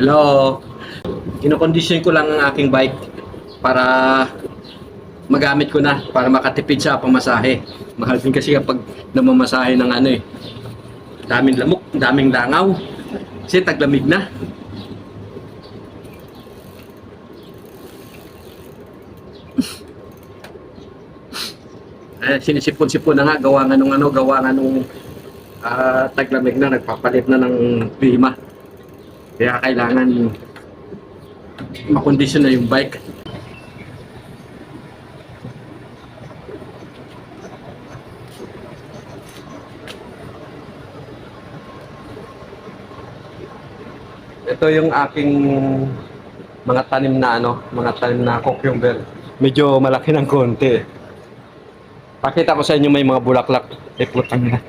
Hello. Kinokondisyon ko lang ang aking bike para magamit ko na para makatipid sa pamasahe. Mahal din kasi kapag namamasahe ng ano eh. Daming lamok, daming langaw. Kasi taglamig na. Sinisipon-sipon na nga gawa nga nung taglamig na, nagpapalit na ng klima. Kaya kailangan makondisyon na yung bike. Ito yung aking mga tanim na cucumber. Medyo malaki ng konti. Pakita ko sa inyo may mga bulaklak. Putang na.